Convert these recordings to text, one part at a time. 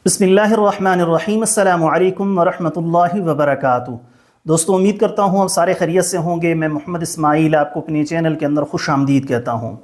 बिस्मिल्लाहिर्रहमानिर्रहीम। अस्सलामु अलैकुम वरहमतुल्लाहि वबरकातुहू। दोस्तों, उम्मीद करता हूँ आप सारे खैरियत से होंगे। मैं मोहम्मद इस्माइल आपको अपने चैनल के अंदर खुश आमदीद कहता हूँ।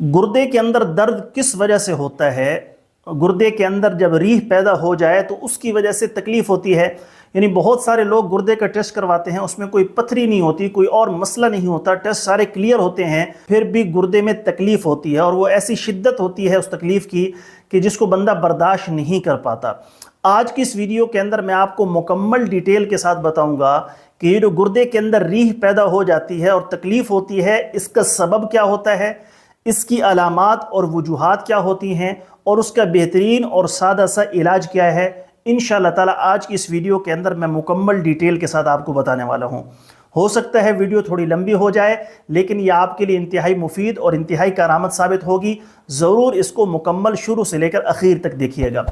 गुर्दे के अंदर दर्द किस वजह से होता है? गुर्दे के अंदर जब रीह पैदा हो जाए तो उसकी वजह से तकलीफ़ होती है। यानी बहुत सारे लोग गुर्दे का टेस्ट करवाते हैं, उसमें कोई पथरी नहीं होती, कोई और मसला नहीं होता, टेस्ट सारे क्लियर होते हैं, फिर भी गुर्दे में तकलीफ़ होती है और वो ऐसी शिद्दत होती है उस तकलीफ़ की कि जिसको बंदा बर्दाश्त नहीं कर पाता। आज की इस वीडियो के अंदर मैं आपको मुकम्मल डिटेल के साथ बताऊंगा कि ये जो गुर्दे के अंदर रीह पैदा हो जाती है और तकलीफ़ होती है, इसका सबब क्या होता है, इसकी अलामात और वजूहात क्या होती हैं और उसका बेहतरीन और सादा सा इलाज क्या है। इंशाअल्लाह ताला आज की इस वीडियो के अंदर मैं मुकम्मल डिटेल के साथ आपको बताने वाला हूँ। हो सकता है वीडियो थोड़ी लंबी हो जाए, लेकिन यह आपके लिए इंतहाई मुफीद और इंतहाई कारआमद साबित होगी। ज़रूर इसको मुकम्मल शुरू से लेकर आखिर तक देखिएगा।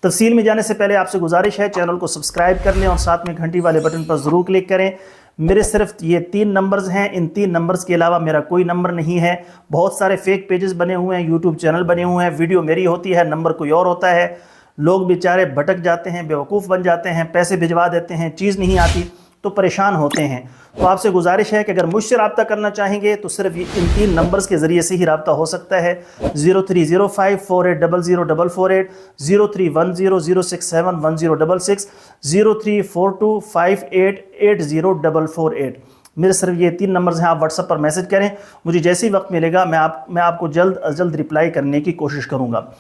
तफसील में जाने से पहले आपसे गुजारिश है, चैनल को सब्सक्राइब कर लें और साथ में घंटी वाले बटन पर ज़रूर क्लिक करें। मेरे सिर्फ ये 3 नंबर्स हैं, इन 3 नंबर्स के अलावा मेरा कोई नंबर नहीं है। बहुत सारे फेक पेजेस बने हुए हैं, यूट्यूब चैनल बने हुए हैं, वीडियो मेरी होती है, नंबर कोई और होता है। लोग बेचारे भटक जाते हैं, बेवकूफ़ बन जाते हैं, पैसे भिजवा देते हैं, चीज़ नहीं आती तो परेशान होते हैं। तो आपसे गुजारिश है कि अगर मुझसे रब्ता करना चाहेंगे तो सिर्फ इन 3 नंबर्स के ज़रिए से ही रब्ता हो सकता है। 030548004448, 0310067106, 034258804448। मेरे सिर्फ ये 3 नंबर्स हैं। आप व्हाट्सएप पर मैसेज करें, मुझे जैसे ही वक्त मिलेगा मैं आपको जल्द अज जल्द रिप्लाई करने की कोशिश करूँगा।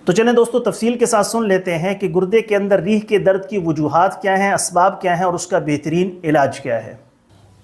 तो चलें दोस्तों, तफसील के साथ सुन लेते हैं कि गुर्दे के अंदर रीह के दर्द की वजूहात क्या हैं, असबाब क्या हैं और उसका बेहतरीन इलाज क्या है।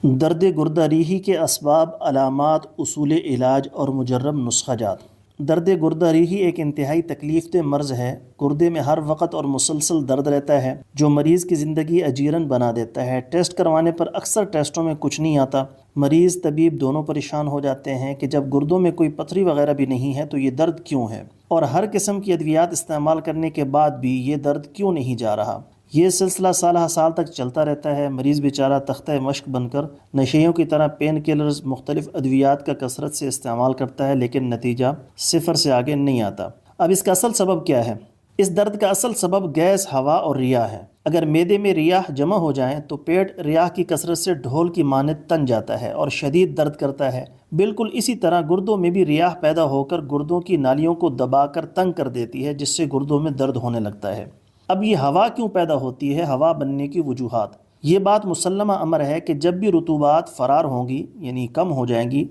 दर्द गुर्दा रीही के असबाब, अलामात, उसूल इलाज और मुजर्रब नुस्ख़ाजात। दर्द गुर्दा रीही एक इंतहाई तकलीफ़ मर्ज़ है। गुर्दे में हर वक्त और मुसलसल दर्द रहता है जो मरीज़ की ज़िंदगी अजीरन बना देता है। टेस्ट करवाने पर अक्सर टेस्टों में कुछ नहीं आता। मरीज़ तबीब दोनों परेशान हो जाते हैं कि जब गुर्दों में कोई पथरी वगैरह भी नहीं है तो ये दर्द क्यों है, और हर किस्म की अद्वियात इस्तेमाल करने के बाद भी ये दर्द क्यों नहीं जा रहा। ये सिलसिला साल तक चलता रहता है। मरीज़ बेचारा तख्ता मश्क बनकर नशेयों की तरह पेन किलर्स, मुख्तलिफ अद्वियात का कसरत से इस्तेमाल करता है, लेकिन नतीजा सिफर से आगे नहीं आता। अब इसका असल सबब क्या है? इस दर्द का असल सबब गैस, हवा और रियाह है। अगर मैदे में रियाह जमा हो जाएं तो पेट रियाह की कसरत से ढोल की मानद तन जाता है और शदीद दर्द करता है। बिल्कुल इसी तरह गुर्दों में भी रियाह पैदा होकर गुर्दों की नालियों को दबाकर तंग कर देती है, जिससे गुर्दों में दर्द होने लगता है। अब ये हवा क्यों पैदा होती है? हवा बनने की वजूहात। ये बात मुसल्लमा अमर है कि जब भी रुतूबात फ़रार होंगी, यानी कम हो जाएंगी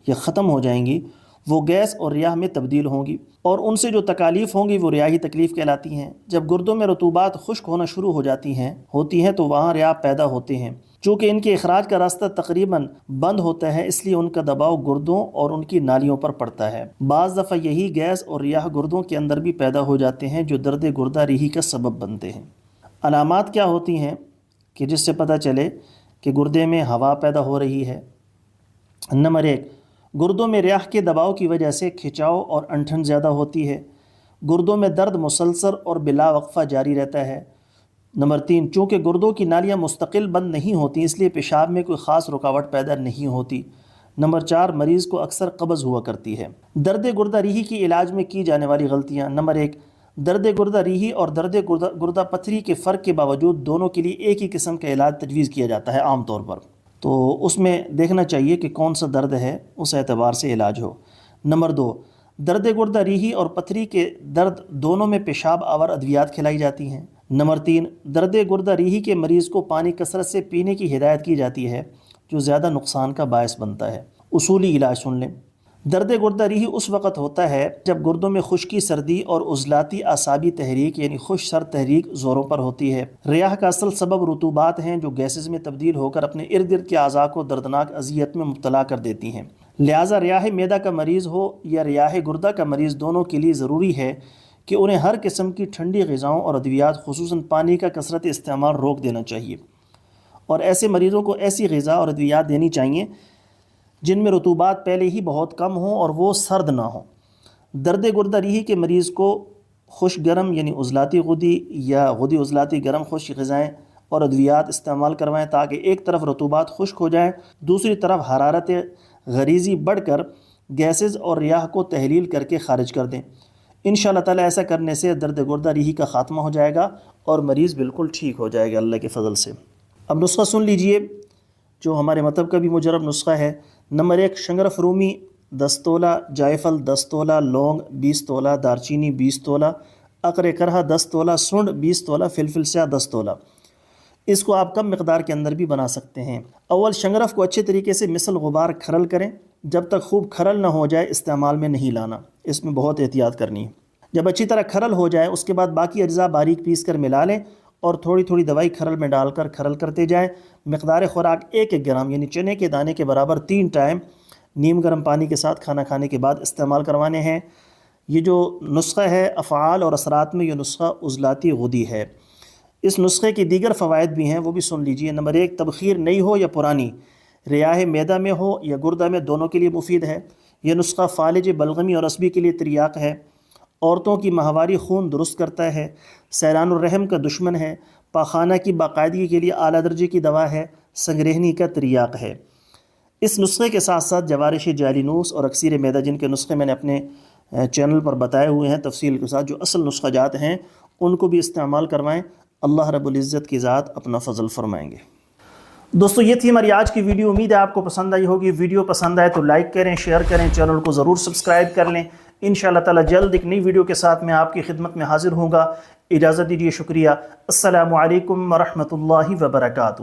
या ख़त्म हो जाएंगी, वो गैस और रियाह में तब्दील होंगी और उनसे जो तकालीफ़ होंगी वो रियाही तकलीफ़ कहलाती हैं। जब गुर्दों में रुतूबात खुश्क होना शुरू हो जाती हैं तो वहाँ रियाह पैदा होते हैं। चूँकि इनके अखराज का रास्ता तकरीबन बंद होता है, इसलिए उनका दबाव गुर्दों और उनकी नालियों पर पड़ता है। बाज़ दफ़ा यही गैस और रियाह गुर्दों के अंदर भी पैदा हो जाते हैं, जो दर्द गुर्दा रीही का सबब बनते हैं। अलामात क्या होती हैं कि जिससे पता चले कि गुर्दे में हवा पैदा हो रही है? नंबर 1, गुर्दों में रियाह के दबाव की वजह से खिंचाव और अंठन ज़्यादा होती है। गुर्दों में दर्द मुसलसल और बिला वक्फ़ा जारी रहता है। नंबर 3, चूँकि गुर्दों की नालियाँ मुस्तकिल बंद नहीं होती, इसलिए पेशाब में कोई ख़ास रुकावट पैदा नहीं होती। नंबर 4, मरीज़ को अक्सर कब्ज़ हुआ करती है। दर्द गुर्दा रीही की इलाज में की जाने वाली गलतियाँ। नंबर 1, दर्द गुर्दा रीही और दर्द गुर्दा पथरी के फ़र्क के बावजूद दोनों के लिए एक ही किस्म का इलाज तजवीज़ किया जाता है आम तौर पर। तो उसमें देखना चाहिए कि कौन सा दर्द है, उस एतबार से इलाज हो। नंबर 2, दर्द गुर्दा रीही और पथरी के दर्द दोनों में पेशाब आवर अद्वियात खिलाई जाती हैं। नंबर 3, दर्द गुर्दा रीही के मरीज़ को पानी कसरत से पीने की हिदायत की जाती है, जो ज़्यादा नुकसान का बायस बनता है। उसूली इलाज सुन लें। दर्द गुर्दा रीही उस वक़्त होता है जब गुर्दों में खुश्की, सर्दी और उज़लाती आसाबी तहरीक यानी खुश सर तहरीक ज़ोरों पर होती है। रियाह का असल सबब रुतूबात हैं जो गैसेज़ में तब्दील होकर अपने इर्द गिर्द के अज़ा को दर्दनाक अज़ियत में मुब्तला कर देती हैं। लिहाजा रियाह मैदा का मरीज़ हो या रियाह गुर्दा का मरीज़, दोनों के लिए ज़रूरी है कि उन्हें हर किस्म की ठंडी ग़िज़ाओं और अद्वियात, खुसूसन पानी का कसरत इस्तेमाल रोक देना चाहिए और ऐसे मरीज़ों को ऐसी ग़िज़ा और अद्वियात देनी चाहिए जिनमें रुतूबात पहले ही बहुत कम हों और वो सर्द ना हो। दर्द गुर्दा रीही के मरीज़ को खुश गर्म यानी उज़लाती गुदी या गुदी उज़लाती गर्म खुश ग़िज़ाएँ और अद्वियात इस्तेमाल करवाएँ, ताकि एक तरफ रुतूबात खुश्क हो जाए, दूसरी तरफ हरारत गरीज़ी बढ़कर गैसेज़ और रियाह को तहलील करके ख़ारिज कर दें। انشاءاللہ تعالیٰ ایسا کرنے سے درد گردہ ریحی کا خاتمہ ہو جائے گا اور مریض بالکل ٹھیک ہو جائے گا اللہ کے فضل سے۔ اب نسخہ سن لیجئے جو ہمارے مطلب کا بھی مجرب نسخہ ہے۔ نمبر 1 شنگرف رومی 10 تولہ، جائفل 10 تولہ، لونگ 20 تولہ، دارچینی 20 تولہ، عقر کرہ 10 تولہ، سنڈ 20 تولہ، فلفل سیاہ 10 تولہ۔ اس کو آپ کم مقدار کے اندر بھی بنا سکتے ہیں۔ اول شنگرف کو اچھے طریقے سے مثل غبار کھرل کریں، جب تک خوب کھرل نہ ہو جائے استعمال میں نہیں لانا، اس میں بہت احتیاط کرنی ہے۔ جب اچھی طرح کھرل ہو جائے اس کے بعد باقی اجزاء باریک پیس کر ملا لیں اور تھوڑی تھوڑی دوائی کھرل میں ڈال کر کھرل کرتے جائیں۔ مقدار خوراک 1 گرام یعنی چنے کے دانے کے برابر 3 ٹائم نیم گرم پانی کے ساتھ کھانا کھانے کے بعد استعمال کروانے ہیں۔ یہ جو نسخہ ہے افعال اور اثرات میں یہ نسخہ عضلاتی غدی ہے۔ اس نسخے کی دیگر فوائد بھی ہیں، وہ بھی سن لیجئے۔ نمبر 1 تبخیر نئی ہو یا پرانی، ریاح معدہ میں ہو یا گردہ میں، دونوں کے لیے مفید ہے۔ یہ نسخہ فالج بلغمی اور عصبی کے لیے تریاق ہے۔ عورتوں کی ماہواری خون درست کرتا ہے، سیلان الرحم کا دشمن ہے، پاخانہ کی باقاعدگی کے لیے اعلیٰ درجے کی دوا ہے، سنگریہنی کا تریاق ہے۔ اس نسخے کے ساتھ ساتھ جوارش جالینوس اور اکسیر معدہ، جن کے نسخے میں نے اپنے چینل پر بتائے ہوئے ہیں تفصیل کے ساتھ، جو اصل نسخہ جات ہیں ان کو بھی استعمال کروائیں۔ اللہ رب العزت کی ذات اپنا فضل فرمائیں گے۔ دوستو یہ تھی ہماری آج کی ویڈیو، امید ہے آپ کو پسند آئی ہوگی۔ ویڈیو پسند آئے تو لائک کریں، شیئر کریں، چینل کو ضرور سبسکرائب کر لیں۔ انشاءاللہ تعالی جلد ایک نئی ویڈیو کے ساتھ میں آپ کی خدمت میں حاضر ہوں گا۔ اجازت دیجیے، شکریہ۔ السلام علیکم ورحمۃ اللہ وبرکاتہ۔